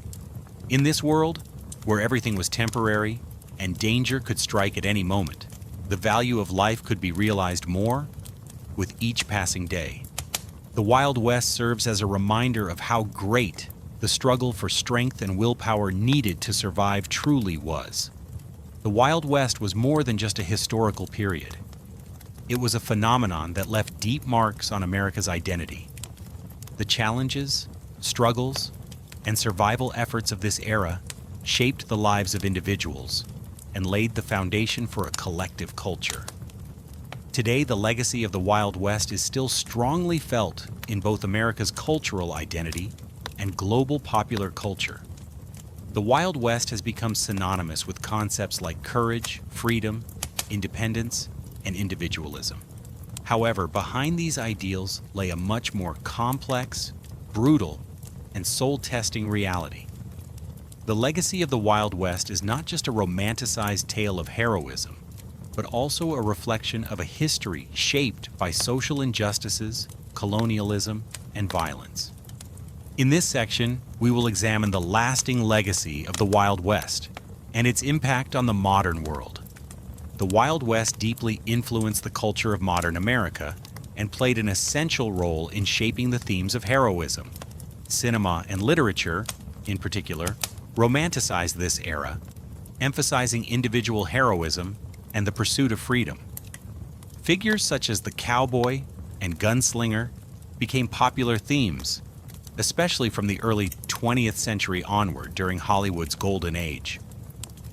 In this world, where everything was temporary and danger could strike at any moment, the value of life could be realized more with each passing day. The Wild West serves as a reminder of how great the struggle for strength and willpower needed to survive truly was. The Wild West was more than just a historical period. It was a phenomenon that left deep marks on America's identity. The challenges, struggles, and survival efforts of this era shaped the lives of individuals and laid the foundation for a collective culture. Today, the legacy of the Wild West is still strongly felt in both America's cultural identity and global popular culture. The Wild West has become synonymous with concepts like courage, freedom, independence, and individualism. However, behind these ideals lay a much more complex, brutal, and soul-testing reality. The legacy of the Wild West is not just a romanticized tale of heroism, but also a reflection of a history shaped by social injustices, colonialism, and violence. In this section, we will examine the lasting legacy of the Wild West and its impact on the modern world. The Wild West deeply influenced the culture of modern America and played an essential role in shaping the themes of heroism. Cinema and literature, in particular, romanticized this era, emphasizing individual heroism and the pursuit of freedom. Figures such as the cowboy and gunslinger became popular themes, especially from the early 20th century onward during Hollywood's golden age.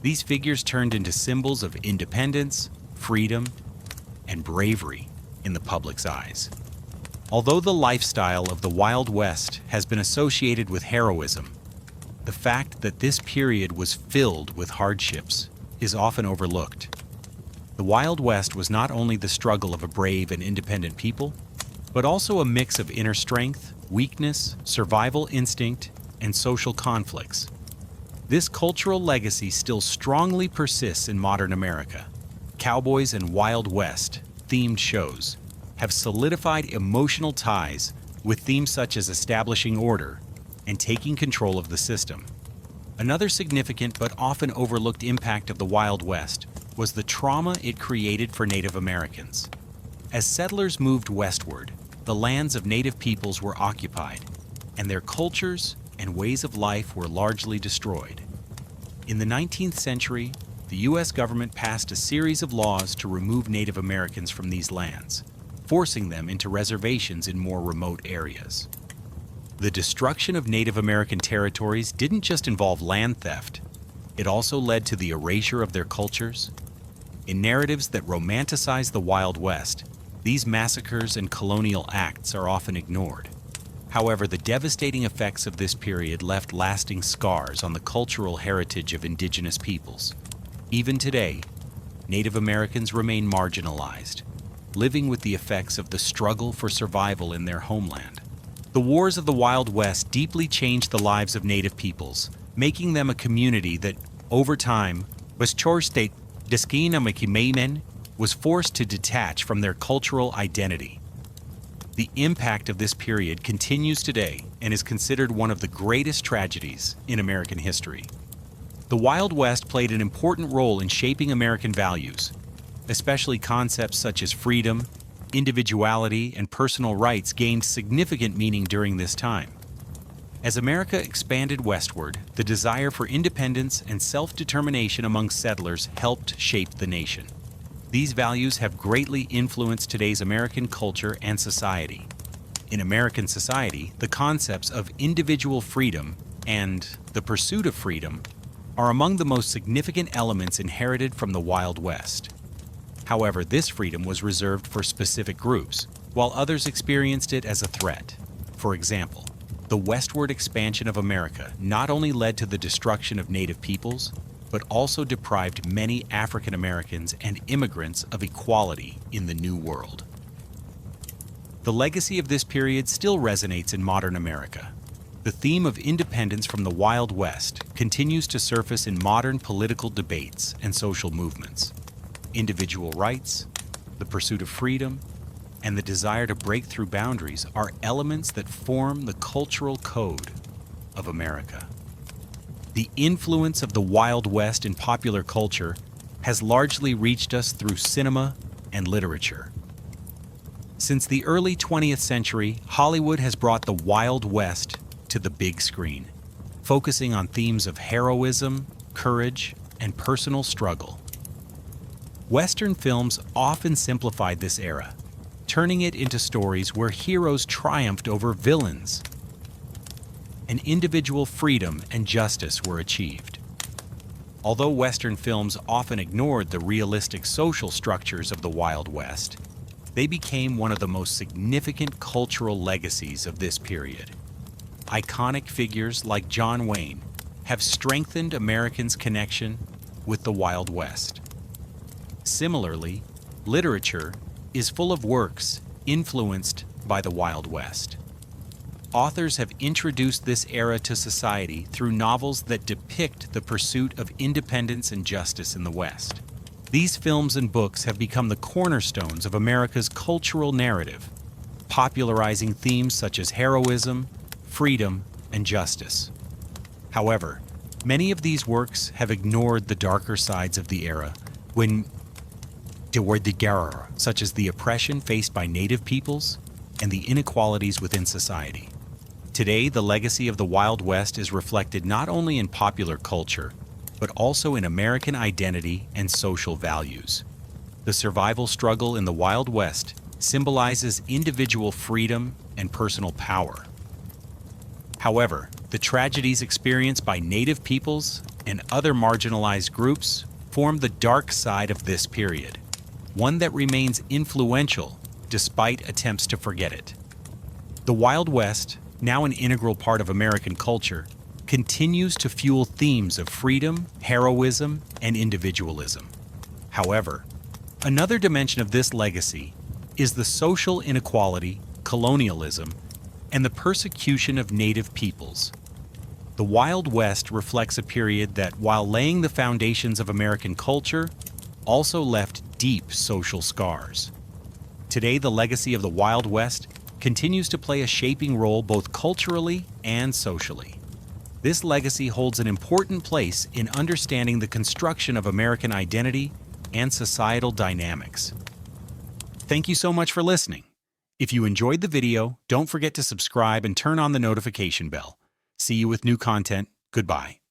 These figures turned into symbols of independence, freedom, and bravery in the public's eyes. Although the lifestyle of the Wild West has been associated with heroism, the fact that this period was filled with hardships is often overlooked. The Wild West was not only the struggle of a brave and independent people, but also a mix of inner strength, weakness, survival instinct, and social conflicts. This cultural legacy still strongly persists in modern America. Cowboys and Wild West themed shows have solidified emotional ties with themes such as establishing order and taking control of the system. Another significant but often overlooked impact of the Wild West was the trauma it created for Native Americans. As settlers moved westward, the lands of Native peoples were occupied, and their cultures and ways of life were largely destroyed. In the 19th century, the U.S. government passed a series of laws to remove Native Americans from these lands, forcing them into reservations in more remote areas. The destruction of Native American territories didn't just involve land theft. it also led to the erasure of their cultures. In narratives that romanticize the Wild West, these massacres and colonial acts are often ignored. However, the devastating effects of this period left lasting scars on the cultural heritage of indigenous peoples. Even today, Native Americans remain marginalized, living with the effects of the struggle for survival in their homeland. The wars of the Wild West deeply changed the lives of Native peoples, making them a community that, over time, was forced to detach from their cultural identity. The impact of this period continues today and is considered one of the greatest tragedies in American history. The Wild West played an important role in shaping American values, especially concepts such as freedom, individuality, and personal rights gained significant meaning during this time. As America expanded westward, the desire for independence and self-determination among settlers helped shape the nation. These values have greatly influenced today's American culture and society. In American society, the concepts of individual freedom and the pursuit of freedom are among the most significant elements inherited from the Wild West. However, this freedom was reserved for specific groups, while others experienced it as a threat. For example, the westward expansion of America not only led to the destruction of Native peoples, but also deprived many African Americans and immigrants of equality in the New World. The legacy of this period still resonates in modern America. The theme of independence from the Wild West continues to surface in modern political debates and social movements. Individual rights, the pursuit of freedom, and the desire to break through boundaries are elements that form the cultural code of America. The influence of the Wild West in popular culture has largely reached us through cinema and literature. Since the early 20th century, Hollywood has brought the Wild West to the big screen, focusing on themes of heroism, courage, and personal struggle. Western films often simplified this era, turning it into stories where heroes triumphed over villains, and individual freedom and justice were achieved. Although Western films often ignored the realistic social structures of the Wild West, they became one of the most significant cultural legacies of this period. Iconic figures like John Wayne have strengthened Americans' connection with the Wild West. Similarly, literature is full of works influenced by the Wild West. Authors have introduced this era to society through novels that depict the pursuit of independence and justice in the West. These films and books have become the cornerstones of America's cultural narrative, popularizing themes such as heroism, freedom, and justice. However, many of these works have ignored the darker sides of the era such as the oppression faced by Native peoples and the inequalities within society. Today, the legacy of the Wild West is reflected not only in popular culture, but also in American identity and social values. The survival struggle in the Wild West symbolizes individual freedom and personal power. However, the tragedies experienced by Native peoples and other marginalized groups form the dark side of this period, one that remains influential despite attempts to forget it. The Wild West, now an integral part of American culture, continues to fuel themes of freedom, heroism, and individualism. However, another dimension of this legacy is the social inequality, colonialism, and the persecution of Native peoples. The Wild West reflects a period that, while laying the foundations of American culture, also left deep social scars. Today, the legacy of the Wild West continues to play a shaping role both culturally and socially. This legacy holds an important place in understanding the construction of American identity and societal dynamics. Thank you so much for listening. If you enjoyed the video, don't forget to subscribe and turn on the notification bell. See you with new content. Goodbye.